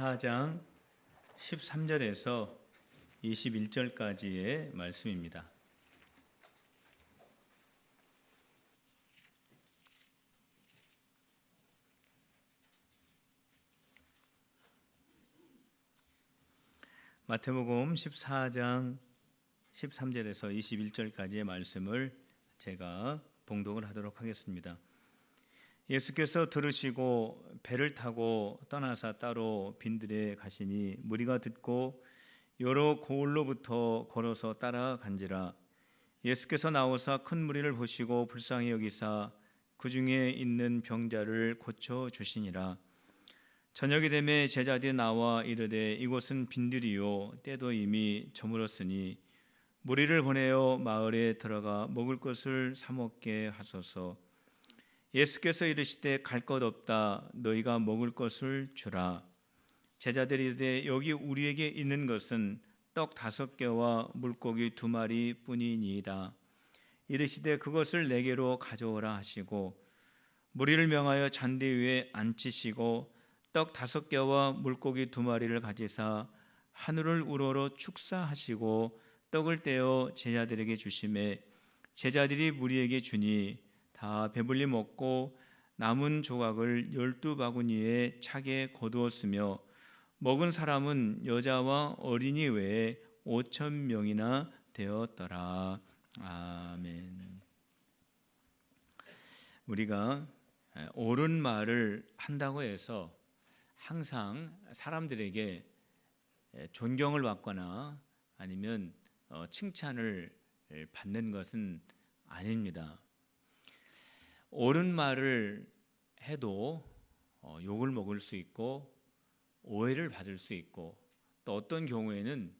4장 13절에서 21절까지의 말씀입니다. 마태복음 14장 13절에서 21절까지의 말씀을 제가 봉독을 하도록 하겠습니다. 예수께서 들으시고 배를 타고 떠나사 따로 빈들에 가시니 무리가 듣고 여러 고을로부터 걸어서 따라간지라. 예수께서 나오사 큰 무리를 보시고 불쌍히 여기사 그 중에 있는 병자를 고쳐 주시니라. 저녁이 되매 제자들이 나와 이르되 이곳은 빈들이요 때도 이미 저물었으니 무리를 보내어 마을에 들어가 먹을 것을 사 먹게 하소서. 예수께서 이르시되 갈 것 없다. 너희가 먹을 것을 주라. 제자들이 이르되 여기 우리에게 있는 것은 떡 5개와 물고기 2마리 뿐이니이다. 이르시되 그것을 내게로 가져오라 하시고 무리를 명하여 잔디 위에 앉히시고 떡 5개와 물고기 2마리를 가지사 하늘을 우러러 축사하시고 떡을 떼어 제자들에게 주시매 제자들이 무리에게 주니 다 배불리 먹고 남은 조각을 12바구니에 차게 거두었으며 먹은 사람은 여자와 어린이 외에 5,000명이나 되었더라. 아멘. 우리가 옳은 말을 한다고 해서 항상 사람들에게 존경을 받거나 아니면 칭찬을 받는 것은 아닙니다. 옳은 말을 해도 욕을 먹을 수 있고 오해를 받을 수 있고 또 어떤 경우에는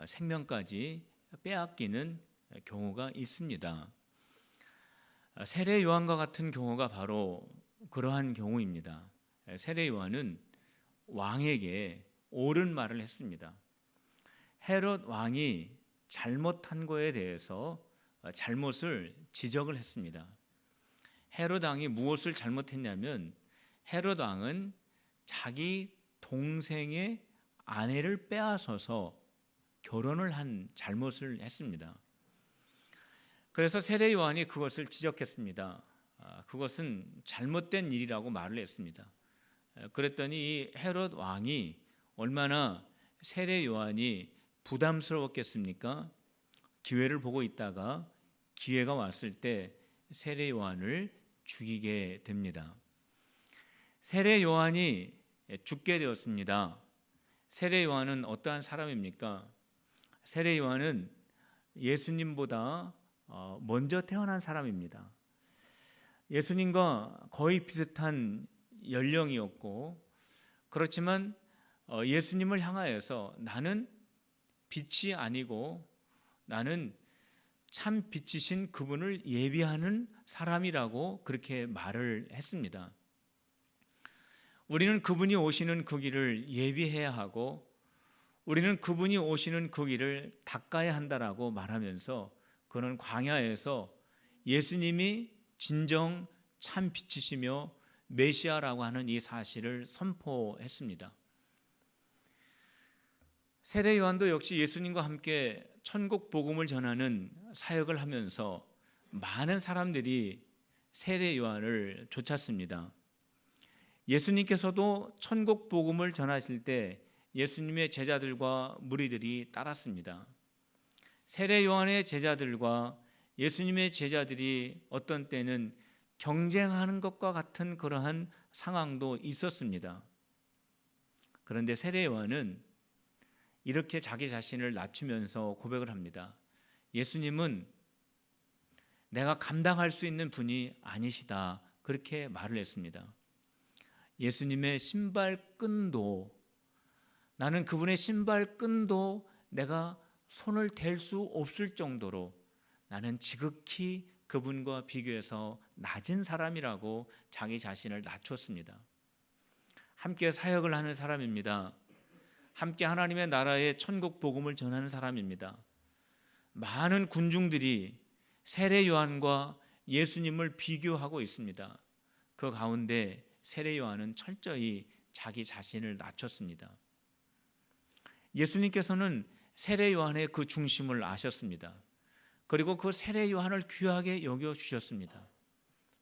생명까지 빼앗기는 경우가 있습니다. 세례 요한과 같은 경우가 바로 그러한 경우입니다. 세례 요한은 왕에게 옳은 말을 했습니다. 헤롯 왕이 잘못한 거에 대해서 잘못을 지적을 했습니다. 헤롯 왕이 무엇을 잘못했냐면 헤롯 왕은 자기 동생의 아내를 빼앗아서 결혼을 한 잘못을 했습니다. 그래서 세례 요한이 그것을 지적했습니다. 그것은 잘못된 일이라고 말을 했습니다. 그랬더니 이 헤롯 왕이 얼마나 세례 요한이 부담스러웠겠습니까? 기회를 보고 있다가 기회가 왔을 때 세례 요한을 죽이게 됩니다. 세례 요한이 죽게 되었습니다. 세례 요한은 어떠한 사람입니까? 세례 요한은 예수님보다 먼저 태어난 사람입니다. 예수님과 거의 비슷한 연령이었고 그렇지만 예수님을 향하여서 나는 빛이 아니고 나는 참 빛이신 그분을 예비하는 사람이라고 그렇게 말을 했습니다. 우리는 그분이 오시는 그 길을 예비해야 하고 우리는 그분이 오시는 그 길을 닦아야 한다라고 말하면서 그는 광야에서 예수님이 진정 참 빛이시며 메시아라고 하는 이 사실을 선포했습니다. 세례 요한도 역시 예수님과 함께 천국 복음을 전하는 사역을 하면서 많은 사람들이 세례 요한을 쫓았습니다. 예수님께서도 천국 복음을 전하실 때 예수님의 제자들과 무리들이 따랐습니다. 세례 요한의 제자들과 예수님의 제자들이 어떤 때는 경쟁하는 것과 같은 그러한 상황도 있었습니다. 그런데 세례 요한은 이렇게 자기 자신을 낮추면서 고백을 합니다. 예수님은 내가 감당할 수 있는 분이 아니시다. 그렇게 말을 했습니다. 예수님의 신발끈도 나는 그분의 신발끈도 내가 손을 댈 수 없을 정도로 나는 지극히 그분과 비교해서 낮은 사람이라고 자기 자신을 낮췄습니다. 함께 사역을 하는 사람입니다. 함께 하나님의 나라의 천국 복음을 전하는 사람입니다. 많은 군중들이 세례 요한과 예수님을 비교하고 있습니다. 그 가운데 세례 요한은 철저히 자기 자신을 낮췄습니다. 예수님께서는 세례 요한의 그 중심을 아셨습니다. 그리고 그 세례 요한을 귀하게 여겨 주셨습니다.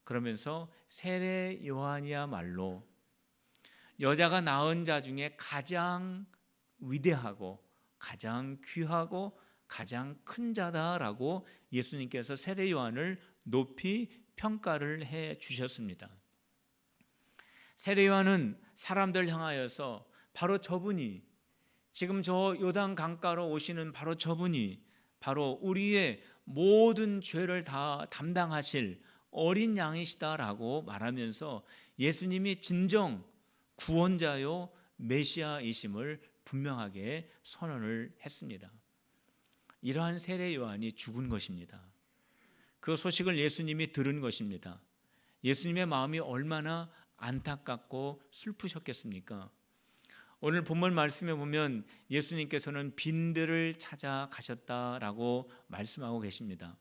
그러면서 세례 요한이야말로 여자가 낳은 자 중에 가장 위대하고 가장 귀하고 가장 큰 자다라고 예수님께서 세례 요한을 높이 평가를 해 주셨습니다. 세례 요한은 사람들 향하여서 바로 저분이, 지금 저 요단 강가로 오시는 바로 저분이 바로 우리의 모든 죄를 다 담당하실 어린 양이시다라고 말하면서 예수님이 진정 구원자요 메시아이심을 분명하게 선언을 했습니다. 이러한 세례 요한이 죽은 것입니다. 그 소식을 예수님이 들은 것입니다. 예수님의 마음이 얼마나 안타깝고 슬프셨겠습니까? 오늘 본문 말씀에 보면 예수님께서는 빈들을 찾아가셨다라고 말씀하고 계십니다.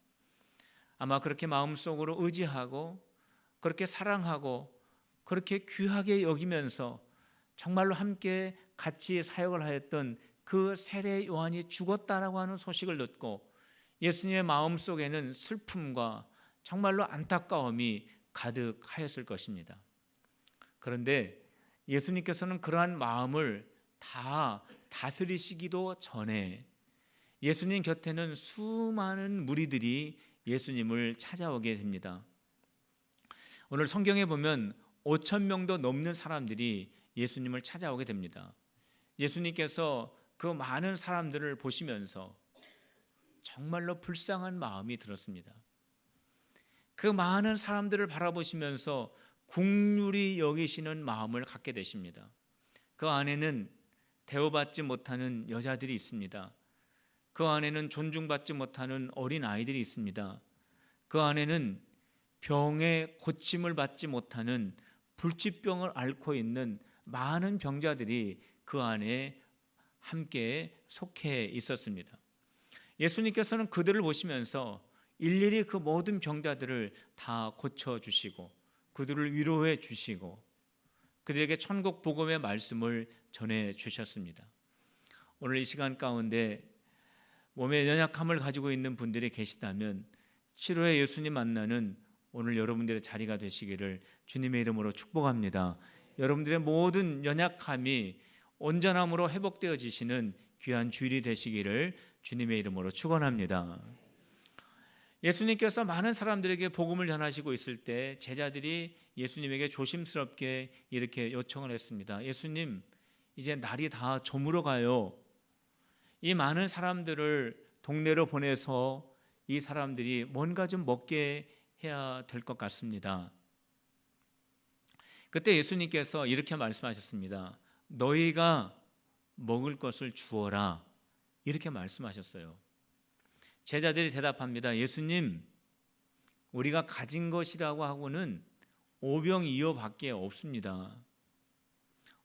아마 그렇게 마음속으로 의지하고 그렇게 사랑하고 그렇게 귀하게 여기면서 정말로 함께 같이 사역을 하였던 그 세례 요한이 죽었다라고 하는 소식을 듣고 예수님의 마음속에는 슬픔과 정말로 안타까움이 가득하였을 것입니다. 그런데 예수님께서는 그러한 마음을 다 다스리시기도 전에 예수님 곁에는 수많은 무리들이 예수님을 찾아오게 됩니다. 오늘 성경에 보면 5,000명도 넘는 사람들이 예수님을 찾아오게 됩니다. 예수님께서 그 많은 사람들을 보시면서 정말로 불쌍한 마음이 들었습니다. 그 많은 사람들을 바라보시면서 긍휼히 여기시는 마음을 갖게 되십니다. 그 안에는 대우받지 못하는 여자들이 있습니다. 그 안에는 존중받지 못하는 어린 아이들이 있습니다. 그 안에는 병의 고침을 받지 못하는 불치병을 앓고 있는 많은 병자들이 그 안에 함께 속해 있었습니다. 예수님께서는 그들을 보시면서 일일이 그 모든 병자들을 다 고쳐주시고 그들을 위로해 주시고 그들에게 천국 복음의 말씀을 전해 주셨습니다. 오늘 이 시간 가운데 몸의 연약함을 가지고 있는 분들이 계시다면 치료의 예수님 만나는 오늘 여러분들의 자리가 되시기를 주님의 이름으로 축복합니다. 여러분들의 모든 연약함이 온전함으로 회복되어지시는 귀한 주일이 되시기를 주님의 이름으로 축원합니다. 예수님께서 많은 사람들에게 복음을 전하시고 있을 때 제자들이 예수님에게 조심스럽게 이렇게 요청을 했습니다. 예수님, 이제 날이 다 저물어 가요. 이 많은 사람들을 동네로 보내서 이 사람들이 뭔가 좀 먹게 해야 될 것 같습니다. 그때 예수님께서 이렇게 말씀하셨습니다. 너희가 먹을 것을 주어라. 이렇게 말씀하셨어요. 제자들이 대답합니다. 예수님, 우리가 가진 것이라고 하고는 오병이어밖에 없습니다.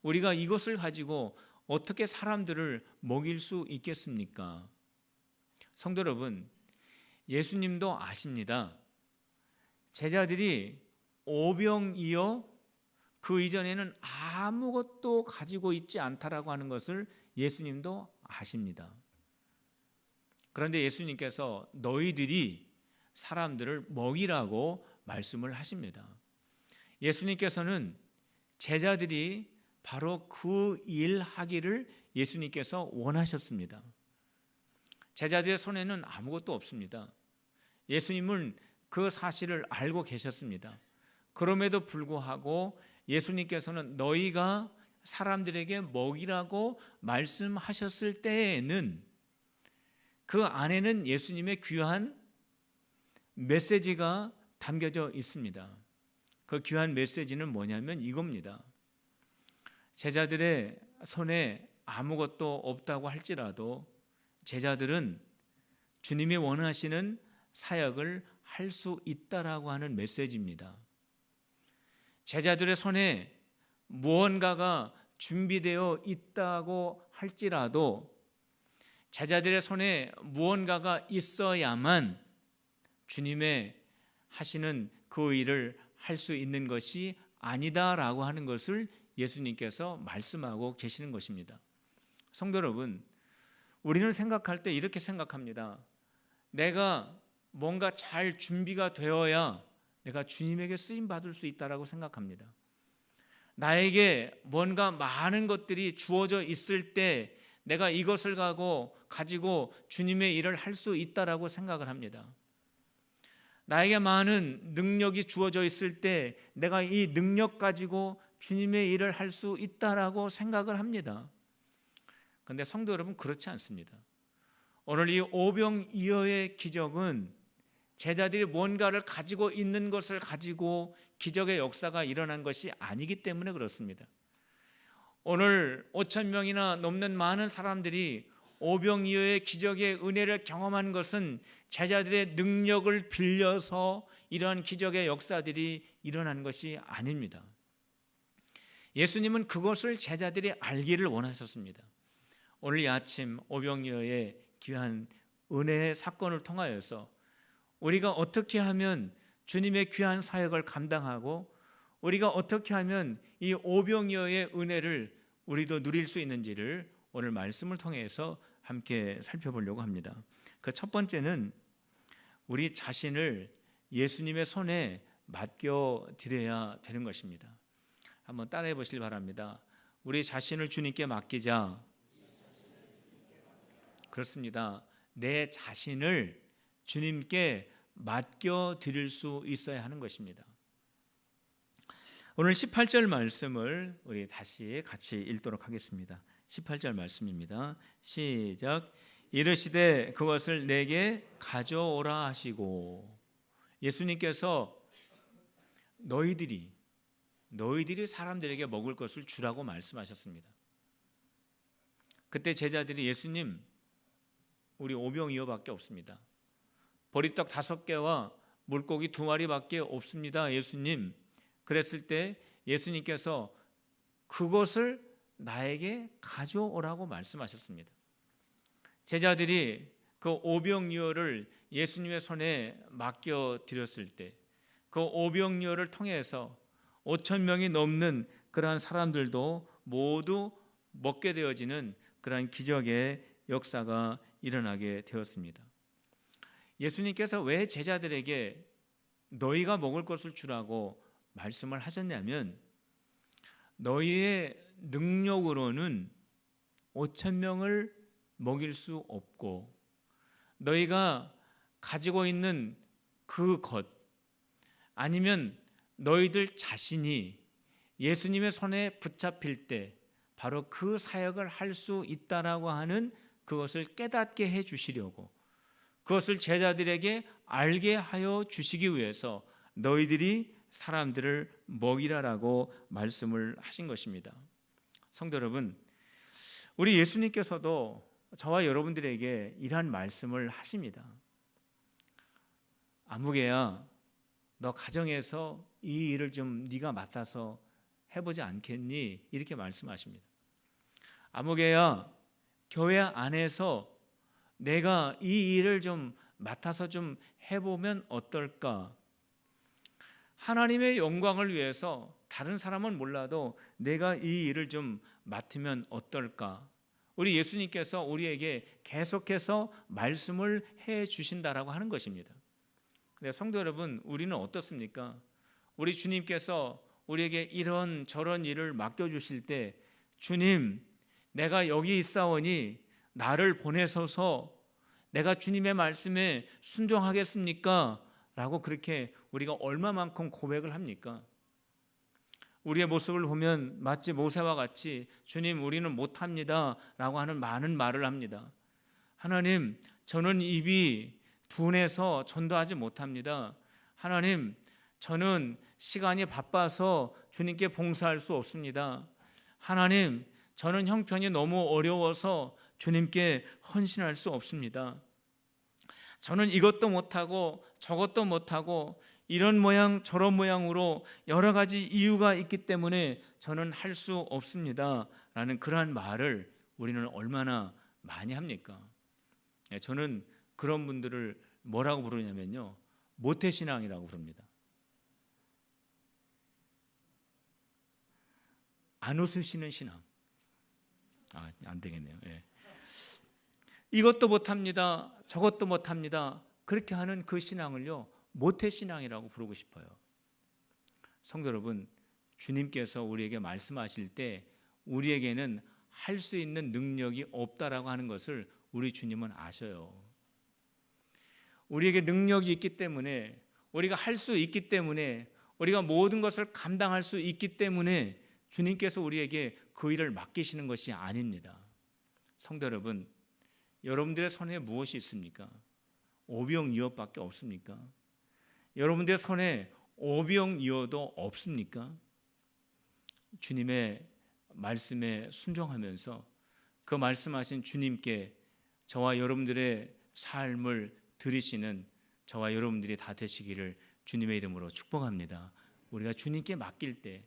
우리가 이것을 가지고 어떻게 사람들을 먹일 수 있겠습니까? 성도 여러분, 예수님도 아십니다. 제자들이 오병이어 그 이전에는 아무것도 가지고 있지 않다라고 하는 것을 예수님도 아십니다. 그런데 예수님께서 너희들이 사람들을 먹이라고 말씀을 하십니다. 예수님께서는 제자들이 바로 그 일하기를 예수님께서 원하셨습니다. 제자들의 손에는 아무것도 없습니다. 예수님은 그 사실을 알고 계셨습니다. 그럼에도 불구하고 예수님께서는 너희가 사람들에게 먹이라고 말씀하셨을 때에는 그 안에는 예수님의 귀한 메시지가 담겨져 있습니다. 그 귀한 메시지는 뭐냐면 이겁니다. 제자들의 손에 아무것도 없다고 할지라도 제자들은 주님이 원하시는 사역을 할 수 있다라고 하는 메시지입니다. 제자들의 손에 무언가가 준비되어 있다고 할지라도 제자들의 손에 무언가가 있어야만 주님의 하시는 그 일을 할 수 있는 것이 아니다라고 하는 것을 예수님께서 말씀하고 계시는 것입니다. 성도 여러분, 우리는 생각할 때 이렇게 생각합니다. 내가 뭔가 잘 준비가 되어야 내가 주님에게 쓰임 받을 수 있다라고 생각합니다. 나에게 뭔가 많은 것들이 주어져 있을 때 내가 이것을 가지고 주님의 일을 할 수 있다라고 생각을 합니다. 나에게 많은 능력이 주어져 있을 때 내가 이 능력 가지고 주님의 일을 할 수 있다라고 생각을 합니다. 그런데 성도 여러분, 그렇지 않습니다. 오늘 이 오병이어의 기적은 제자들이 뭔가를 가지고 있는 것을 가지고 기적의 역사가 일어난 것이 아니기 때문에 그렇습니다. 오늘 5천 명이나 넘는 많은 사람들이 오병이어의 기적의 은혜를 경험한 것은 제자들의 능력을 빌려서 이러한 기적의 역사들이 일어난 것이 아닙니다. 예수님은 그것을 제자들이 알기를 원하셨습니다. 오늘 이 아침 오병이어의 귀한 은혜의 사건을 통하여서 우리가 어떻게 하면 주님의 귀한 사역을 감당하고 우리가 어떻게 하면 이 오병이어의 은혜를 우리도 누릴 수 있는지를 오늘 말씀을 통해서 함께 살펴보려고 합니다. 그 첫 번째는 우리 자신을 예수님의 손에 맡겨 드려야 되는 것입니다. 한번 따라해 보시길 바랍니다. 우리 자신을 주님께 맡기자. 그렇습니다. 내 자신을 주님께 맡겨 드릴 수 있어야 하는 것입니다. 오늘 18절 말씀을 우리 다시 같이 읽도록 하겠습니다. 18절 말씀입니다. 시작. 이르시되 그것을 내게 가져오라 하시고. 예수님께서 너희들이 사람들에게 먹을 것을 주라고 말씀하셨습니다. 그때 제자들이 예수님, 우리 오병이어밖에 없습니다. 보리떡 5개와 물고기 2마리밖에 없습니다. 예수님. 그랬을 때 예수님께서 그것을 나에게 가져오라고 말씀하셨습니다. 제자들이 그 오병이어를 예수님의 손에 맡겨 드렸을 때 그 오병이어를 통해서 5천 명이 넘는 그러한 사람들도 모두 먹게 되어지는 그러한 기적의 역사가 일어나게 되었습니다. 예수님께서 왜 제자들에게 너희가 먹을 것을 주라고 말씀을 하셨냐면 너희의 능력으로는 5천 명을 먹일 수 없고 너희가 가지고 있는 그 것 아니면 너희들 자신이 예수님의 손에 붙잡힐 때 바로 그 사역을 할 수 있다라고 하는 그것을 깨닫게 해 주시려고 그것을 제자들에게 알게 하여 주시기 위해서 너희들이 사람들을 먹이라라고 말씀을 하신 것입니다. 성도 여러분, 우리 예수님께서도 저와 여러분들에게 이러한 말씀을 하십니다. 아무개야, 너 가정에서 이 일을 좀 네가 맡아서 해보지 않겠니? 이렇게 말씀하십니다. 아무개야, 교회 안에서 내가 이 일을 좀 맡아서 좀 해보면 어떨까? 하나님의 영광을 위해서 다른 사람은 몰라도 내가 이 일을 좀 맡으면 어떨까? 우리 예수님께서 우리에게 계속해서 말씀을 해 주신다라고 하는 것입니다. 근데 성도 여러분, 우리는 어떻습니까? 우리 주님께서 우리에게 이런 저런 일을 맡겨주실 때 주님, 내가 여기 있사오니 나를 보내소서 내가 주님의 말씀에 순종하겠습니까? 라고 그렇게 우리가 얼마만큼 고백을 합니까? 우리의 모습을 보면 마치 모세와 같이 주님 우리는 못합니다 라고 하는 많은 말을 합니다. 하나님, 저는 입이 둔해서 전도하지 못합니다. 하나님, 저는 시간이 바빠서 주님께 봉사할 수 없습니다. 하나님, 저는 형편이 너무 어려워서 주님께 헌신할 수 없습니다. 저는 이것도 못하고 저것도 못하고 이런 모양 저런 모양으로 여러 가지 이유가 있기 때문에 저는 할 수 없습니다 라는 그러한 말을 우리는 얼마나 많이 합니까? 저는 그런 분들을 뭐라고 부르냐면요, 모태신앙이라고 부릅니다. 안 웃으시는 신앙. 안 되겠네요. 예. 이것도 못합니다. 저것도 못합니다. 그렇게 하는 그 신앙을요, 모태신앙이라고 부르고 싶어요. 성도 여러분, 주님께서 우리에게 말씀하실 때 우리에게는 할 수 있는 능력이 없다라고 하는 것을 우리 주님은 아셔요. 우리에게 능력이 있기 때문에, 우리가 할 수 있기 때문에, 우리가 모든 것을 감당할 수 있기 때문에 주님께서 우리에게 그 일을 맡기시는 것이 아닙니다. 성도 여러분, 여러분들의 손에 무엇이 있습니까? 오병이어밖에 없습니까? 여러분들의 손에 오병이어도 없습니까? 주님의 말씀에 순종하면서 그 말씀하신 주님께 저와 여러분들의 삶을 드리시는 저와 여러분들이 다 되시기를 주님의 이름으로 축복합니다. 우리가 주님께 맡길 때,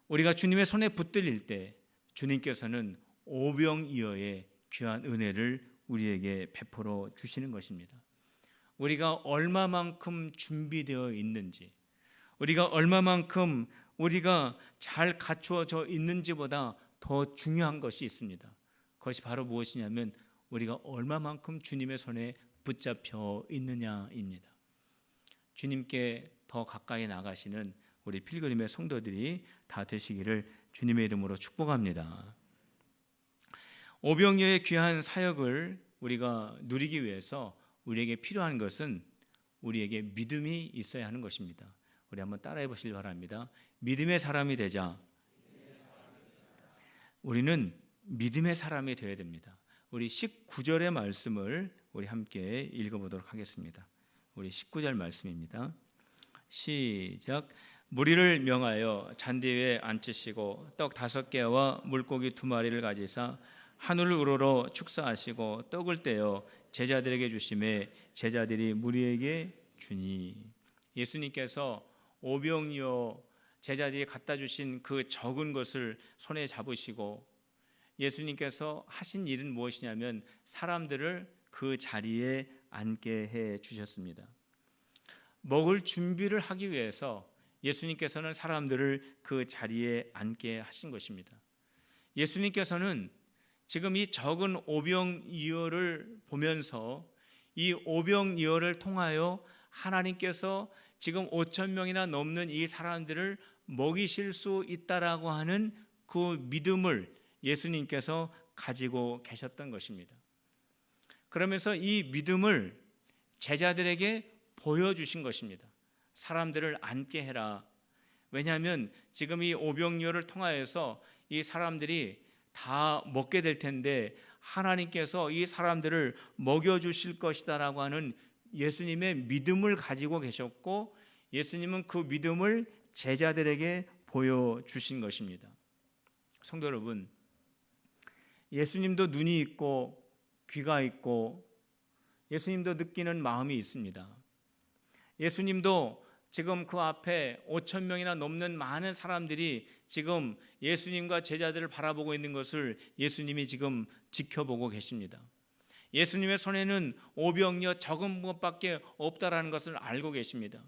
우리가 주님의 손에 붙들릴 때 주님께서는 오병이어의 귀한 은혜를 우리에게 베풀어 주시는 것입니다. 우리가 얼마만큼 준비되어 있는지, 우리가 얼마만큼 우리가 잘 갖추어져 있는지보다 더 중요한 것이 있습니다. 그것이 바로 무엇이냐면 우리가 얼마만큼 주님의 손에 붙잡혀 있느냐입니다. 주님께 더 가까이 나가시는 우리 필그림의 성도들이 다 되시기를 주님의 이름으로 축복합니다. 오병이어의 귀한 사역을 우리가 누리기 위해서 우리에게 필요한 것은 우리에게 믿음이 있어야 하는 것입니다. 우리 한번 따라해 보시기 바랍니다. 믿음의 사람이 되자. 우리는 믿음의 사람이 되어야 됩니다. 우리 19절의 말씀을 우리 함께 읽어보도록 하겠습니다. 우리 19절 말씀입니다. 시작. 무리를 명하여 잔디 위에 앉히시고 떡 5개와 물고기 2마리를 가지사 하늘을 우러러 축사하시고 떡을 떼어 제자들에게 주심에 제자들이 무리에게 주니. 예수님께서 오병이어 제자들이 갖다 주신 그 적은 것을 손에 잡으시고 예수님께서 하신 일은 무엇이냐면 사람들을 그 자리에 앉게 해 주셨습니다. 먹을 준비를 하기 위해서 예수님께서는 사람들을 그 자리에 앉게 하신 것입니다. 예수님께서는 지금 이 적은 오병이어를 보면서 이 오병이어를 통하여 하나님께서 지금 5천 명이나 넘는 이 사람들을 먹이실 수 있다라고 하는 그 믿음을 예수님께서 가지고 계셨던 것입니다. 그러면서 이 믿음을 제자들에게 보여주신 것입니다. 사람들을 앉게 해라. 왜냐하면 지금 이 오병이어를 통하여서 이 사람들이 다 먹게 될 텐데 하나님께서 이 사람들을 먹여주실 것이다라고 하는 예수님의 믿음을 가지고 계셨고 예수님은 그 믿음을 제자들에게 보여주신 것입니다. 성도 여러분, 예수님도 눈이 있고 귀가 있고 예수님도 느끼는 마음이 있습니다. 예수님도 지금 그 앞에 5천 명이나 넘는 많은 사람들이 지금 예수님과 제자들을 바라보고 있는 것을 예수님이 지금 지켜보고 계십니다. 예수님의 손에는 오병이어 적은 것밖에 없다라는 것을 알고 계십니다.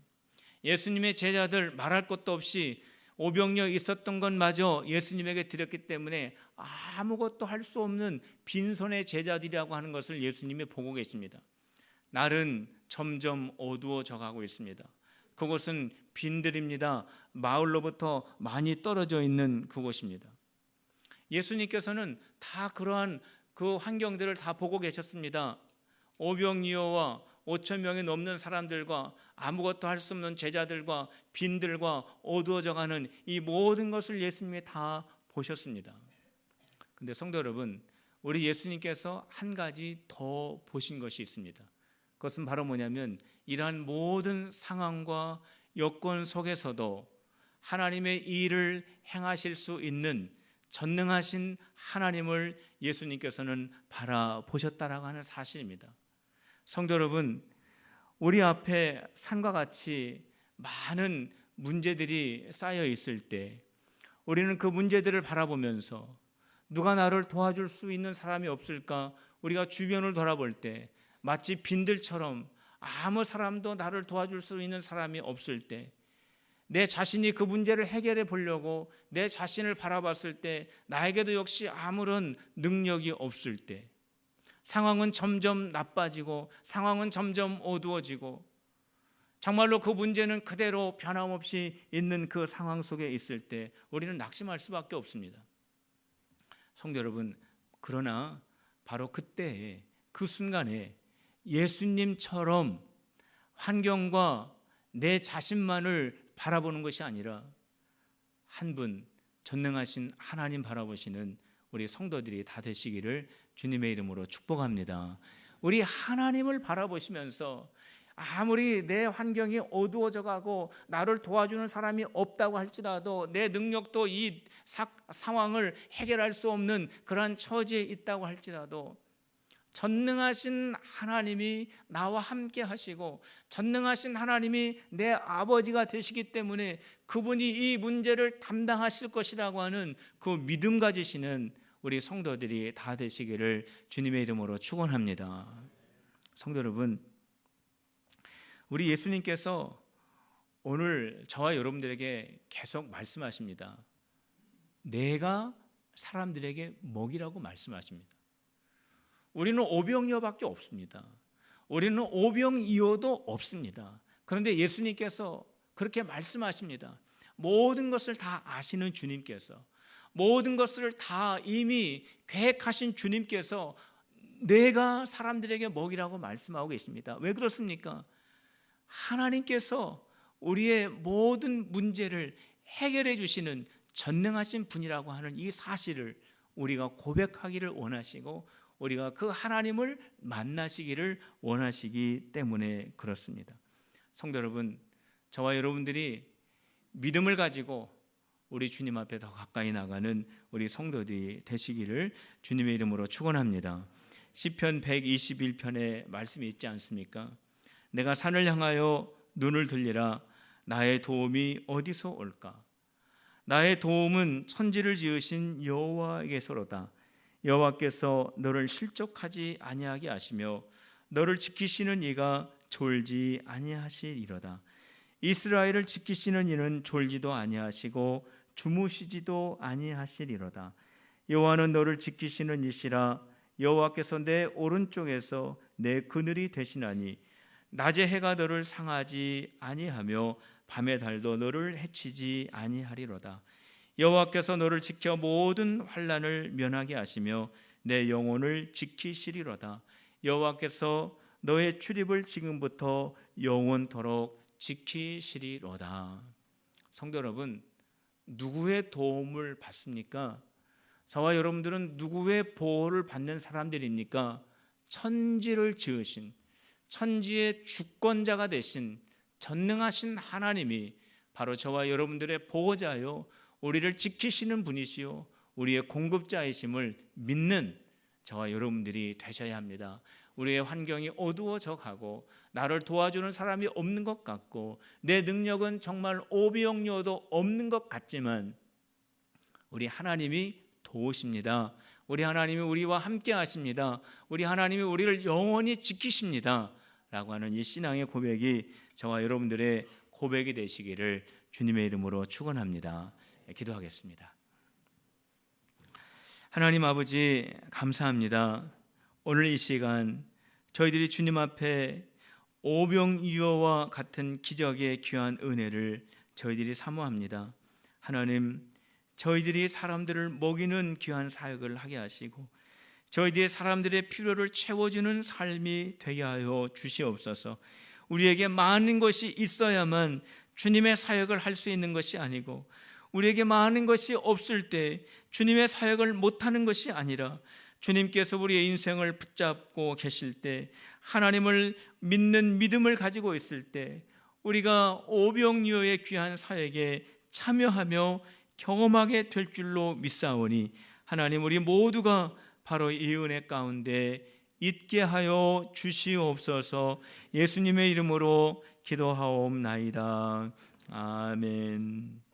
예수님의 제자들 말할 것도 없이 오병이어 있었던 것마저 예수님에게 드렸기 때문에 아무것도 할 수 없는 빈손의 제자들이라고 하는 것을 예수님이 보고 계십니다. 날은 점점 어두워져 가고 있습니다. 그곳은 빈들입니다. 마을로부터 많이 떨어져 있는 그곳입니다. 예수님께서는 다 그러한 그 환경들을 다 보고 계셨습니다. 오병이어와 5천 명이 넘는 사람들과 아무것도 할 수 없는 제자들과 빈들과 어두워져 가는 이 모든 것을 예수님이 다 보셨습니다. 근데 성도 여러분, 우리 예수님께서 한 가지 더 보신 것이 있습니다. 그것은 바로 뭐냐면 이러한 모든 상황과 여건 속에서도 하나님의 일을 행하실 수 있는 전능하신 하나님을 예수님께서는 바라보셨다라고 하는 사실입니다. 성도 여러분, 우리 앞에 산과 같이 많은 문제들이 쌓여 있을 때 우리는 그 문제들을 바라보면서 누가 나를 도와줄 수 있는 사람이 없을까? 우리가 주변을 돌아볼 때 마치 빈들처럼 아무 사람도 나를 도와줄 수 있는 사람이 없을 때 내 자신이 그 문제를 해결해 보려고 내 자신을 바라봤을 때 나에게도 역시 아무런 능력이 없을 때, 상황은 점점 나빠지고 상황은 점점 어두워지고 정말로 그 문제는 그대로 변함없이 있는 그 상황 속에 있을 때 우리는 낙심할 수밖에 없습니다. 성도 여러분, 그러나 바로 그때에, 그 순간에 예수님처럼 환경과 내 자신만을 바라보는 것이 아니라 한 분 전능하신 하나님 바라보시는 우리 성도들이 다 되시기를 주님의 이름으로 축복합니다. 우리 하나님을 바라보시면서 아무리 내 환경이 어두워져 가고 나를 도와주는 사람이 없다고 할지라도, 내 능력도 이 상황을 해결할 수 없는 그러한 처지에 있다고 할지라도 전능하신 하나님이 나와 함께 하시고 전능하신 하나님이 내 아버지가 되시기 때문에 그분이 이 문제를 담당하실 것이라고 하는 그 믿음 가지시는 우리 성도들이 다 되시기를 주님의 이름으로 축원합니다. 성도 여러분, 우리 예수님께서 오늘 저와 여러분들에게 계속 말씀하십니다. 내가 사람들에게 먹이라고 말씀하십니다. 우리는 오병이어밖에 없습니다. 우리는 오병이어도 없습니다. 그런데 예수님께서 그렇게 말씀하십니다. 모든 것을 다 아시는 주님께서, 모든 것을 다 이미 계획하신 주님께서 내가 사람들에게 먹이라고 말씀하고 계십니다. 왜 그렇습니까? 하나님께서 우리의 모든 문제를 해결해 주시는 전능하신 분이라고 하는 이 사실을 우리가 고백하기를 원하시고 우리가 그 하나님을 만나시기를 원하시기 때문에 그렇습니다. 성도 여러분, 저와 여러분들이 믿음을 가지고 우리 주님 앞에 더 가까이 나가는 우리 성도들이 되시기를 주님의 이름으로 축원합니다. 시편 121편에 말씀이 있지 않습니까? 내가 산을 향하여 눈을 들리라. 나의 도움이 어디서 올까? 나의 도움은 천지를 지으신 여호와에게서로다. 여호와께서 너를 실족하지 아니하게 하시며 너를 지키시는 이가 졸지 아니하시리로다. 이스라엘을 지키시는 이는 졸지도 아니하시고 주무시지도 아니하시리로다. 여호와는 너를 지키시는 이시라. 여호와께서 내 오른쪽에서 내 그늘이 되시나니 낮에 해가 너를 상하지 아니하며 밤의 달도 너를 해치지 아니하리로다. 여호와께서 너를 지켜 모든 환난을 면하게 하시며 내 영혼을 지키시리로다. 여호와께서 너의 출입을 지금부터 영원토록 지키시리로다. 성도 여러분, 누구의 도움을 받습니까? 저와 여러분들은 누구의 보호를 받는 사람들입니까? 천지를 지으신, 천지의 주권자가 되신 전능하신 하나님이 바로 저와 여러분들의 보호자요, 우리를 지키시는 분이시요, 우리의 공급자이심을 믿는 저와 여러분들이 되셔야 합니다. 우리의 환경이 어두워져 가고 나를 도와주는 사람이 없는 것 같고 내 능력은 정말 오병이어도 없는 것 같지만 우리 하나님이 도우십니다. 우리 하나님이 우리와 함께 하십니다. 우리 하나님이 우리를 영원히 지키십니다 라고 하는 이 신앙의 고백이 저와 여러분들의 고백이 되시기를 주님의 이름으로 축원합니다. 기도하겠습니다. 하나님 아버지, 감사합니다. 오늘 이 시간 저희들이 주님 앞에 오병이어와 같은 기적의 귀한 은혜를 저희들이 사모합니다. 하나님, 저희들이 사람들을 먹이는 귀한 사역을 하게 하시고 저희들이 사람들의 필요를 채워주는 삶이 되게 하여 주시옵소서. 우리에게 많은 것이 있어야만 주님의 사역을 할 수 있는 것이 아니고 우리에게 많은 것이 없을 때 주님의 사역을 못하는 것이 아니라 주님께서 우리의 인생을 붙잡고 계실 때, 하나님을 믿는 믿음을 가지고 있을 때 우리가 오병이어의 귀한 사역에 참여하며 경험하게 될 줄로 믿사오니 하나님, 우리 모두가 바로 이 은혜 가운데 있게 하여 주시옵소서. 예수님의 이름으로 기도하옵나이다. 아멘.